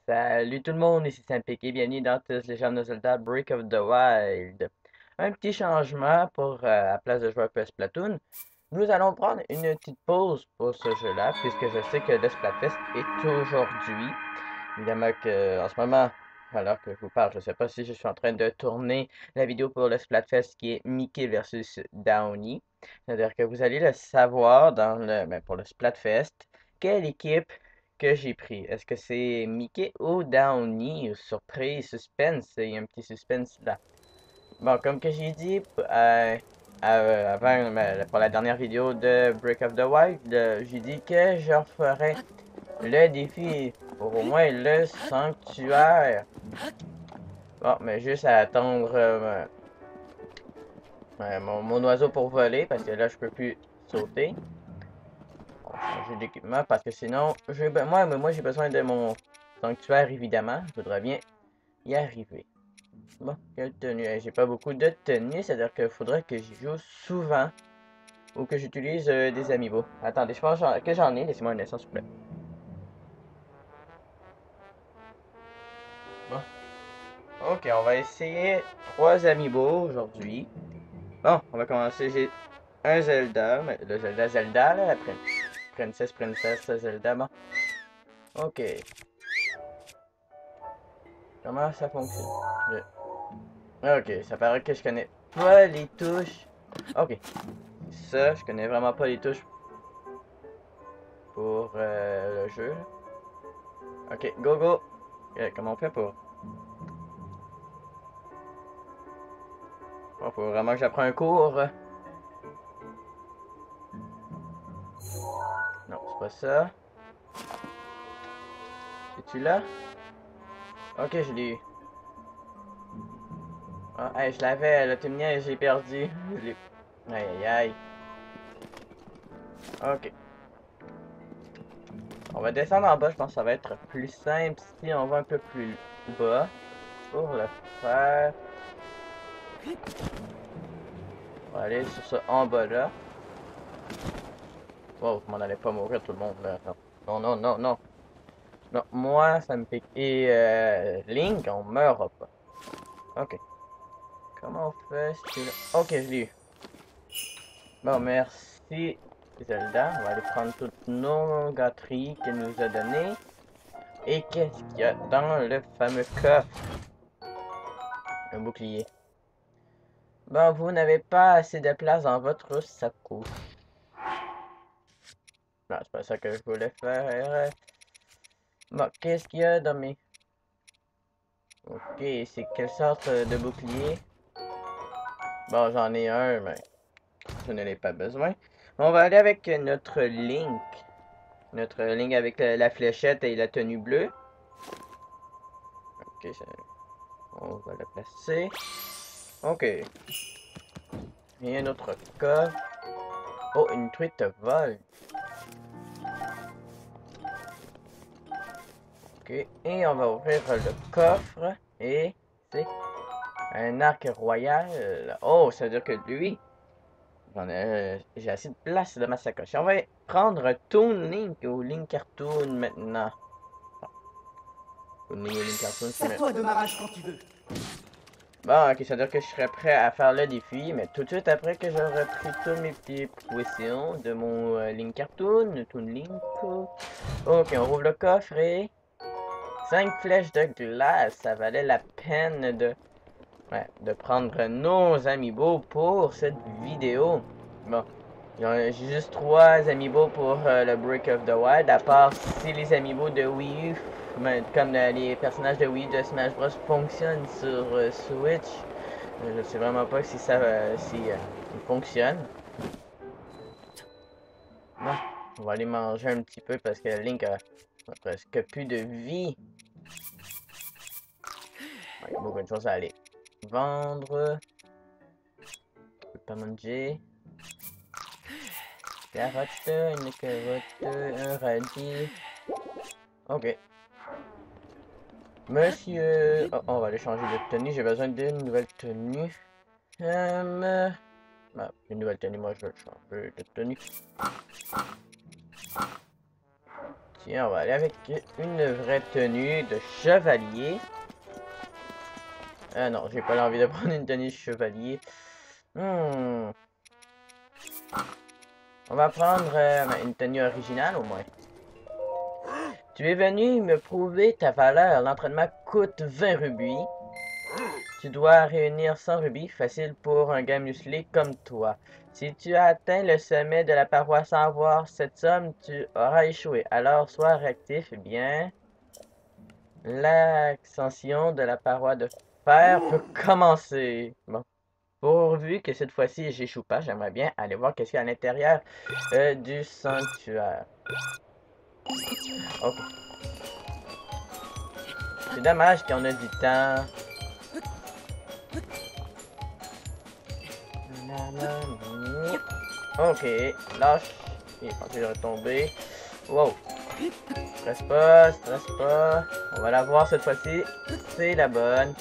Salut tout le monde, ici Saint-Pic et bienvenue dans Tales Legend of Zelda Breath of the Wild. Un petit changement pour, à place de jouer à PS Splatoon, nous allons prendre une petite pause pour ce jeu-là, puisque je sais que le Splatfest est aujourd'hui. Évidemment que, en ce moment, alors que je vous parle, je ne sais pas si je suis en train de tourner la vidéo pour le Splatfest qui est Mickey versus Downy. C'est-à-dire que vous allez le savoir pour le Splatfest, quelle équipe que j'ai pris. Est-ce que c'est Mickey ou Downy? Surprise, suspense, il y a un petit suspense là. Bon, comme que j'ai dit avant, pour la dernière vidéo de Breath of the Wild, j'ai dit que je referais le défi pour au moins le sanctuaire. Bon, mais juste à attendre mon oiseau pour voler, parce que là, je peux plus sauter. On va changer d'équipement, parce que sinon, moi j'ai besoin de mon sanctuaire, évidemment. Je voudrais bien y arriver. Bon, quelle tenue? J'ai pas beaucoup de tenues, c'est-à-dire qu'il faudrait que j'y joue souvent. Ou que j'utilise des amiibo. Attendez, je pense que j'en ai. Laissez-moi un instant, s'il vous plaît. Bon. Ok, on va essayer 3 amiibo aujourd'hui. Bon, on va commencer. J'ai un Zelda, mais le Zelda, là, la princesse Zelda. Bon. Ok. Comment ça fonctionne? Ok, ça paraît que je connais pas les touches. Ok. Ça, je connais vraiment pas les touches pour le jeu. Ok, go go! Comment on fait pour... Oh, faut vraiment que j'apprenne un cours. Non, c'est pas ça. C'est-tu là? Ok, je l'ai eu. Ah, hey, je l'avais, le et j'ai perdu. Je l'ai... Aïe, aïe, aïe. Ok. On va descendre en bas, je pense que ça va être plus simple si on va un peu plus bas. Pour le faire. On va aller sur ce en bas là. Wow, on allait pas mourir tout le monde là. Non, non, non, non, non. Non, moi, ça me pique. Et Link, on meurt pas. Ok. Comment on fait celui-là? Ok, je l'ai eu. Bon, merci Zelda. On va aller prendre toutes nos gâteries qu'elle nous a données. Et qu'est-ce qu'il y a dans le fameux coffre? Un bouclier. Bon, vous n'avez pas assez de place dans votre sacoche. Non, c'est pas ça que je voulais faire. Bon, qu'est-ce qu'il y a dans mes... Ok, c'est quelle sorte de bouclier? Bon, j'en ai un, mais je n'en ai pas besoin. On va aller avec notre Link. Notre Link avec la fléchette et la tenue bleue. Ok, on va le placer. Ok. Et un autre coffre. Oh, une truite vole. Ok. Et on va ouvrir le coffre. Et c'est un arc royal. Oh, ça veut dire que lui, j'ai assez de place dans ma sacoche. On va prendre Toon Link ou Link Cartoon maintenant. Toon Link ou Link Cartoon, c'est Sers-toi de ma rage quand tu veux. Bon, ok, ça veut dire que je serais prêt à faire le défi, mais tout de suite après que j'aurai pris toutes mes petites potions de mon Link Cartoon, Toon Link. Ok, on rouvre le coffre et... 5 flèches de glace, ça valait la peine de prendre nos amiibo pour cette vidéo. Bon, j'ai juste 3 amiibo pour le Breath of the Wild, à part si les amiibo de Wii U, comme les personnages de Wii U de Smash Bros fonctionnent sur Switch. Je sais vraiment pas si ça il fonctionne. Bon, on va aller manger un petit peu parce que Link a presque plus de vie. Il y a beaucoup de choses à aller vendre. Je peux pas manger. Carotte, une carotte, un radis. Ok. Monsieur... Oh, on va aller changer de tenue. J'ai besoin d'une nouvelle tenue. Une nouvelle tenue, moi je veux changer de tenue. Tiens, on va aller avec une vraie tenue de chevalier. Ah non, j'ai pas envie de prendre une tenue de chevalier. On va prendre une tenue originale au moins. Tu es venu me prouver ta valeur. L'entraînement coûte 20 rubis. Tu dois réunir 100 rubis, facile pour un gars musclé comme toi. Si tu as atteint le sommet de la paroi sans avoir cette somme, tu auras échoué. Alors sois réactif. Eh bien, l'ascension de la paroi de fer peut commencer. Bon. Pourvu que cette fois-ci j'échoue pas, j'aimerais bien aller voir qu'est-ce qu'il y a à l'intérieur du sanctuaire. Ok. C'est dommage qu'on a du temps. Ok, lâche. Il est pensé de retomber. Wow. Stresse pas, stresse pas. On va la voir cette fois-ci. C'est la bonne.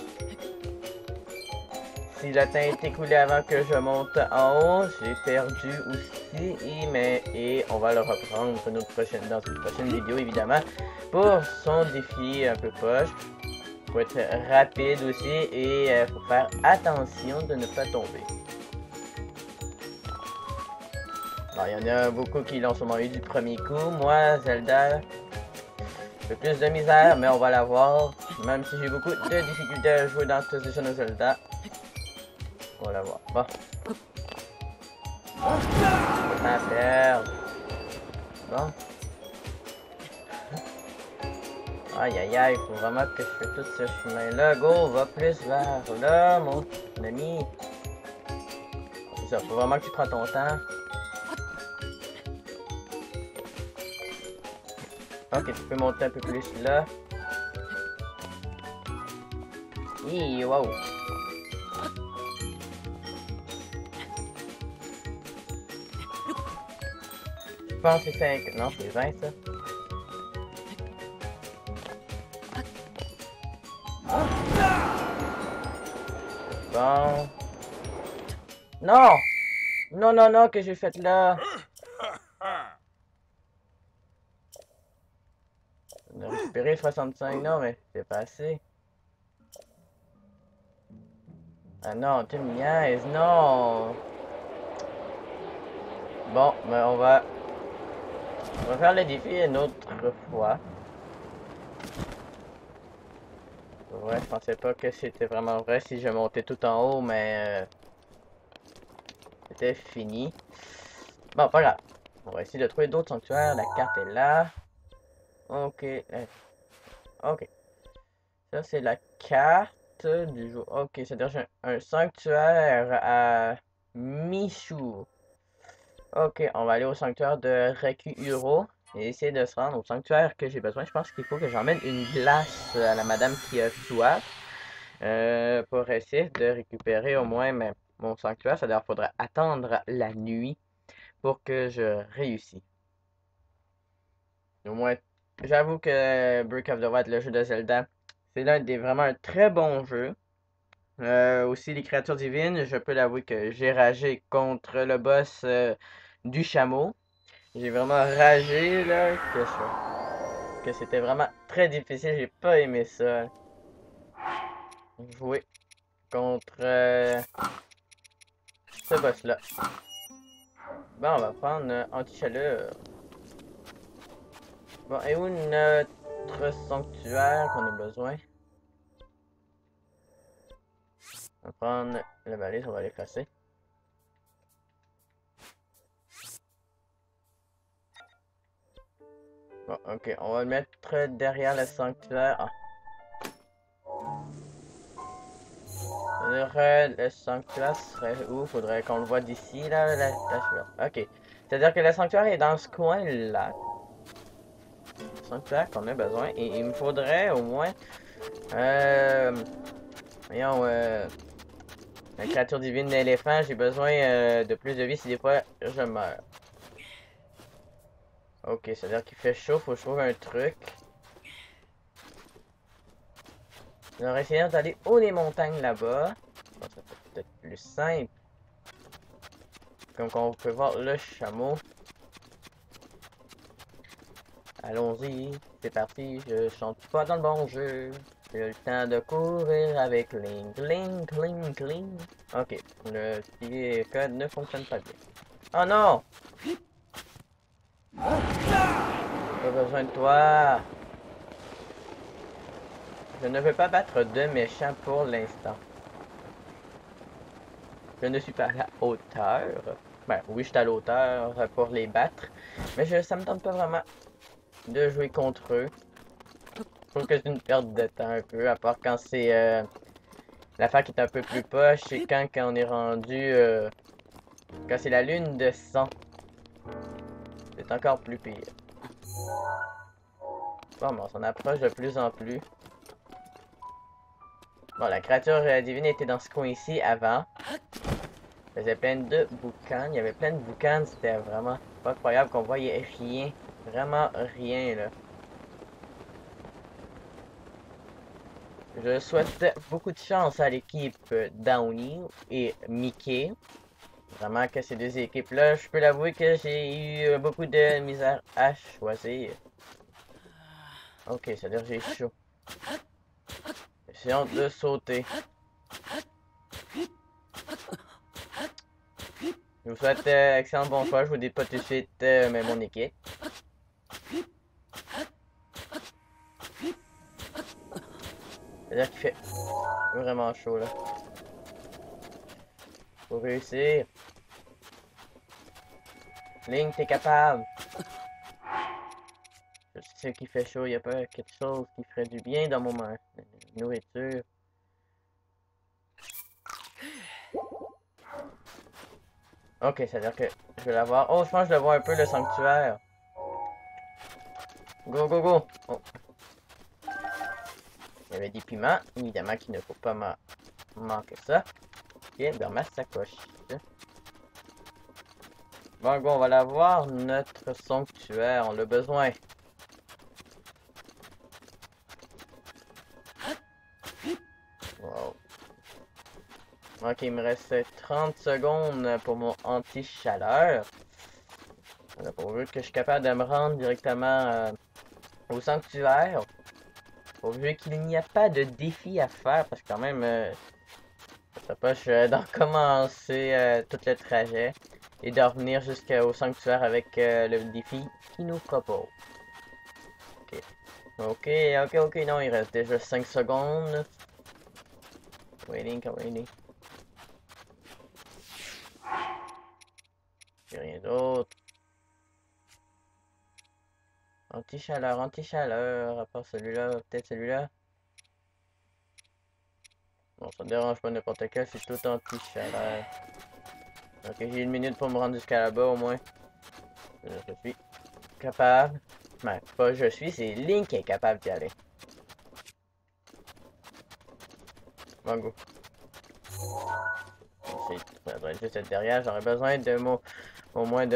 Si le temps est écoulé avant que je monte en haut, j'ai perdu aussi. Et on va le reprendre dans une prochaine vidéo, évidemment. Pour son défi un peu poche. Faut être rapide aussi et faut faire attention de ne pas tomber. Alors, il y en a beaucoup qui l'ont sûrement eu du premier coup. Moi, Zelda, un peu plus de misère, mais on va la voir. Même si j'ai beaucoup de difficultés à jouer dans cette session de Zelda. On va la voir. Bon. À perdre. Bon. Aïe aïe aïe, faut vraiment que je fasse tout ce chemin-là. Go, va plus vers là, mon ami. C'est ça, faut vraiment que tu prends ton temps. Ok, tu peux monter un peu plus là. Hi, wow. Je pense que c'est 5. Non, c'est 20 ça. Bon. Non! Non, non, non, que j'ai fait là. On a récupéré 65, non, mais c'est pas assez. Ah non, tu me niaises, non! Bon, ben on va faire le défi une autre fois. Ouais, je pensais pas que c'était vraiment vrai si je montais tout en haut, mais c'était fini. Bon, pas grave. On va essayer de trouver d'autres sanctuaires. La carte est là. Ok. Ok. Ça, c'est la carte du jour. Ok, c'est-à-dire j'ai un sanctuaire à Michou. Ok, on va aller au sanctuaire de Rakuhiro et essayer de se rendre au sanctuaire que j'ai besoin. Je pense qu'il faut que j'emmène une glace à la madame qui a soif pour essayer de récupérer au moins mon sanctuaire. C'est-à-dire qu'il faudra attendre la nuit pour que je réussisse. Au moins, j'avoue que Breath of the Wild, le jeu de Zelda, c'est l'un des vraiment un très bon jeu. Aussi, les créatures divines, je peux l'avouer que j'ai ragé contre le boss du chameau. J'ai vraiment ragé, là, que c'était vraiment très difficile. J'ai pas aimé ça. Jouer contre ce boss-là. Bon, on va prendre anti-chaleur. Bon, et où notre sanctuaire qu'on a besoin? On va prendre la balise, on va l'effacer. Bon, ok, on va le mettre derrière le sanctuaire. Ah. Le sanctuaire serait où? Faudrait qu'on le voit d'ici, là, la tache là. Ok. C'est-à-dire que le sanctuaire est dans ce coin-là. Le sanctuaire qu'on a besoin. Et il me faudrait au moins... voyons, la créature divine d'éléphant, j'ai besoin de plus de vie si des fois je meurs. Ok, c'est-à-dire qu'il fait chaud, faut que je trouve un truc. On va essayer d'aller haut les montagnes là-bas. Bon, ça peut être plus simple. Comme on peut voir le chameau. Allons-y, c'est parti, je chante pas dans le bon jeu. J'ai le temps de courir avec Link, Link, Link, Link. Ok, le petit code ne fonctionne pas bien. Oh non! Pas besoin de toi! Je ne veux pas battre de méchants pour l'instant. Je ne suis pas à la hauteur. Ben oui, je suis à la hauteur pour les battre. Mais ça me tente pas vraiment de jouer contre eux. Je trouve que c'est une perte de temps un peu, à part quand c'est l'affaire qui est un peu plus poche, c'est quand on est rendu quand c'est la lune de sang. C'est encore plus pire. Bon, on s'en approche de plus en plus. Bon, la créature divine était dans ce coin ici avant. Il faisait plein de boucans. Il y avait plein de boucans. C'était vraiment pas incroyable qu'on voyait rien. Vraiment rien, là. Je souhaite beaucoup de chance à l'équipe Downy et Mickey. Vraiment que ces deux équipes-là, je peux l'avouer que j'ai eu beaucoup de misère à choisir. Ok, ça veut dire que j'ai chaud. J'ai hâte de sauter. Je vous souhaite excellent bon choix. Je vous dis pas tout de suite mais mon équipe. C'est-à-dire qu'il fait vraiment chaud là. Faut réussir. Link, t'es capable. Je sais qu'il fait chaud, il n'y a pas quelque chose qui ferait du bien dans mon nourriture. Ok, c'est-à-dire que je vais l'avoir. Oh, je pense que je le vois un peu le sanctuaire. Go, go, go! Oh. Il y avait des piments, évidemment qu'il ne faut pas manquer ça. Ok, dans ma sacoche. Bon, go, on va l'avoir, notre sanctuaire, on l'a besoin. Wow. Ok, il me reste 30 secondes pour mon anti-chaleur. Pourvu que je suis capable de me rendre directement au sanctuaire. Pourvu qu'il n'y a pas de défi à faire, parce que quand même, ça poche d'en commencer tout le trajet et de revenir jusqu'au sanctuaire avec le défi qu'il nous propose. Ok. Ok, non, il reste déjà 5 secondes. Waiting. J'ai rien d'autre. Anti-chaleur, à part celui-là, peut-être celui-là. Bon, ça me dérange pas n'importe quel, c'est tout anti-chaleur. Ok, j'ai une minute pour me rendre jusqu'à là-bas au moins. Je suis capable. Ben, pas je suis, c'est Link qui est capable d'y aller. Bon, go. Ça doit être juste être derrière, j'aurais besoin de au moins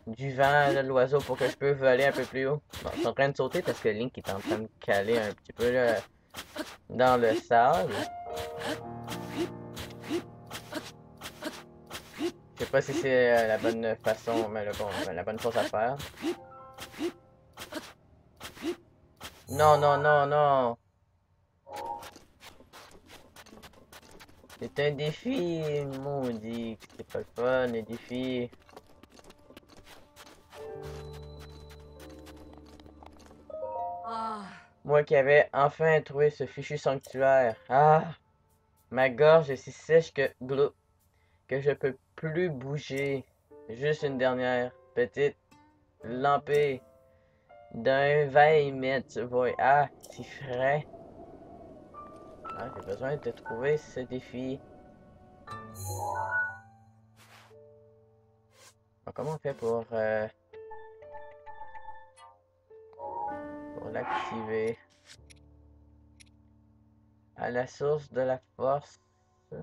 du vent de l'oiseau pour que je peux voler un peu plus haut. Bon, je suis en train de sauter parce que Link est en train de caler un petit peu là, dans le sable. Je sais pas si c'est la bonne façon, mais la bonne chose à faire. Non. C'est un défi, maudit. C'est pas le fun, les défis. Moi qui avais enfin trouvé ce fichu sanctuaire. Ah! Ma gorge est si sèche que je peux plus bouger. Juste une dernière petite lampée d'un 20 mètres, tu vois. Ah, c'est frais. Ah, j'ai besoin de trouver ce défi. Bon, comment on fait pour l'activer? À la source de la force. C'est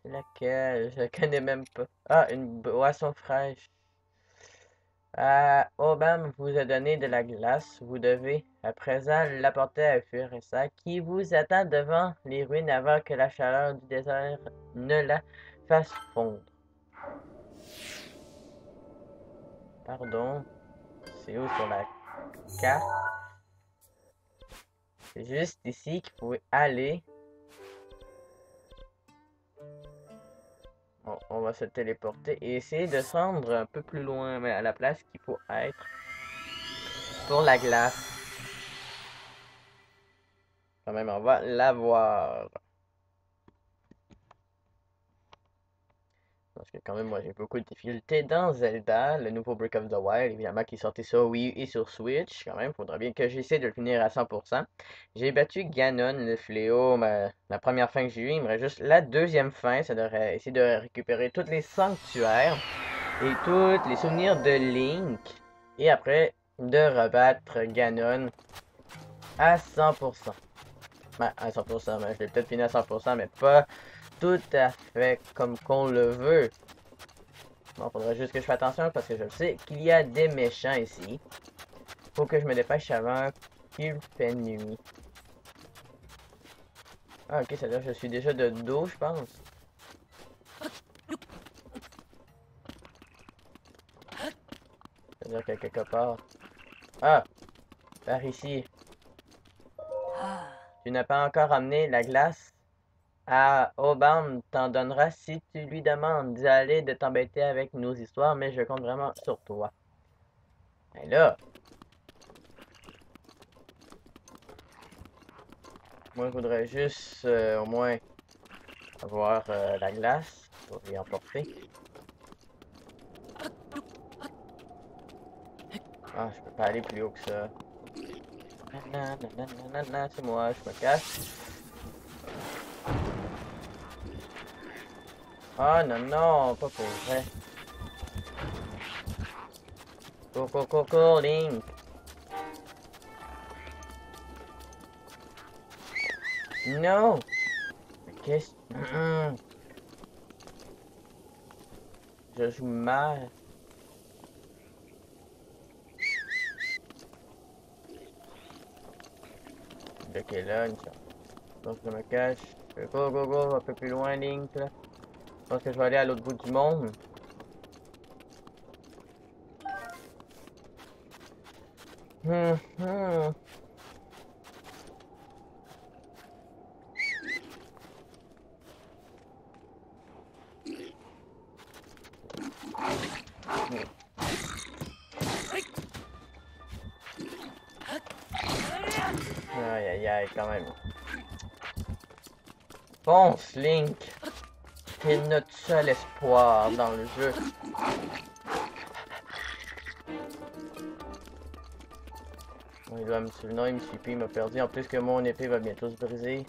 laquelle? Je la connais même pas. Ah, une boisson fraîche. Obama vous a donné de la glace. Vous devez à présent l'apporter à Furessa qui vous attend devant les ruines avant que la chaleur du désert ne la fasse fondre. Pardon. C'est où sur la carte? C'est juste ici qu'il faut aller. Bon, on va se téléporter et essayer de se rendre un peu plus loin, mais à la place qu'il faut être pour la glace. Quand même, on va la voir. Parce que quand même, moi, j'ai beaucoup de difficultés dans Zelda, le nouveau Breath of the Wild, évidemment, qui est sorti sur Wii U et sur Switch. Quand même, faudra bien que j'essaie de le finir à 100%. J'ai battu Ganon, le fléau, la première fin que j'ai eue. Il me reste juste la deuxième fin. Ça devrait essayer de récupérer tous les sanctuaires et tous les souvenirs de Link. Et après, de rebattre Ganon à 100%. Ben, à 100%, mais je l'ai peut-être fini à 100%, mais pas tout à fait comme qu'on le veut. Bon, faudrait juste que je fasse attention parce que je sais qu'il y a des méchants ici. Faut que je me dépêche avant qu'il fait nuit. Ah, ok, c'est-à-dire que je suis déjà de dos, je pense. C'est-à-dire que quelque part... Ah! Par ici. Tu n'as pas encore amené la glace? Ah, Obam t'en donnera si tu lui demandes d'y aller de t'embêter avec nos histoires, mais je compte vraiment sur toi. Et là... Moi, je voudrais juste, au moins, avoir la glace pour y emporter. Ah, je peux pas aller plus haut que ça. C'est moi, je me cache. Ah non, non, pas pour vrai. Coco, Link. Non! Mais qu'est-ce... Je joue mal. Ok, là, donc je me cache. Go, un peu plus loin, Link, là. Je pense que je vais aller à l'autre bout du monde. Hum, hum. Aïe, quand même. Fonce, Link. T'es notre seul espoir dans le jeu. Bon, il doit me suivre. Non, il me suit plus, il m'a perdu. En plus que mon épée va bientôt se briser.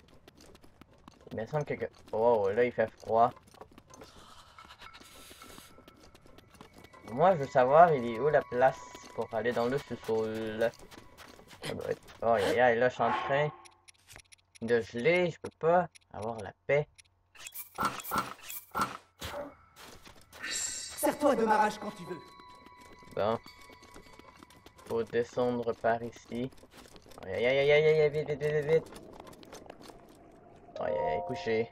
Il me semble que... Oh, là, il fait froid. Moi, je veux savoir, il est où la place pour aller dans le sous-sol. Ça doit être... Oh, aïe, là, je suis en train de geler. Je peux pas avoir la paix. Sers-toi de ma rage quand tu veux. Bon. Faut descendre par ici. Aïe, vite. Aïe, couché.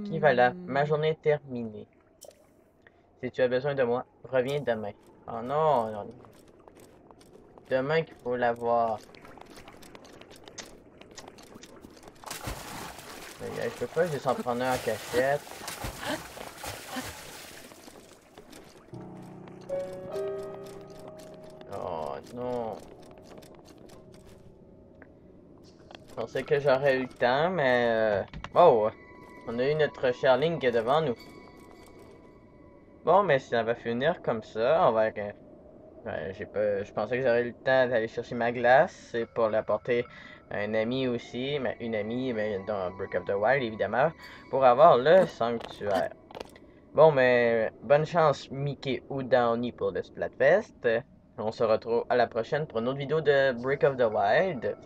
Puis voilà, ma journée est terminée. Si tu as besoin de moi, reviens demain. Oh non. Demain qu'il faut l'avoir. Je peux pas juste en prendre un en cachette. Oh non. Je pensais que j'aurais eu le temps, mais... Oh! On a eu notre cher Link devant nous. Bon, mais ça va finir comme ça. On va... Je pensais que j'aurais eu le temps d'aller chercher ma glace. C'est pour l'apporter à un ami aussi. Mais une amie, mais dans Breath of the Wild, évidemment. Pour avoir le sanctuaire. Bon, mais bonne chance, Mickey ou Downy pour le Splatfest. On se retrouve à la prochaine pour une autre vidéo de Breath of the Wild.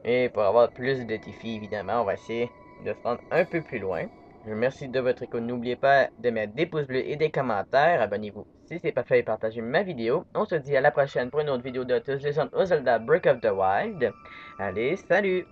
Et pour avoir plus de défis, évidemment, on va essayer de se rendre un peu plus loin. Je vous remercie de votre écoute. N'oubliez pas de mettre des pouces bleus et des commentaires. Abonnez-vous si c'est pas fait et partagez ma vidéo. On se dit à la prochaine pour une autre vidéo de Tous les Legend of Zelda Breath of the Wild. Allez, salut!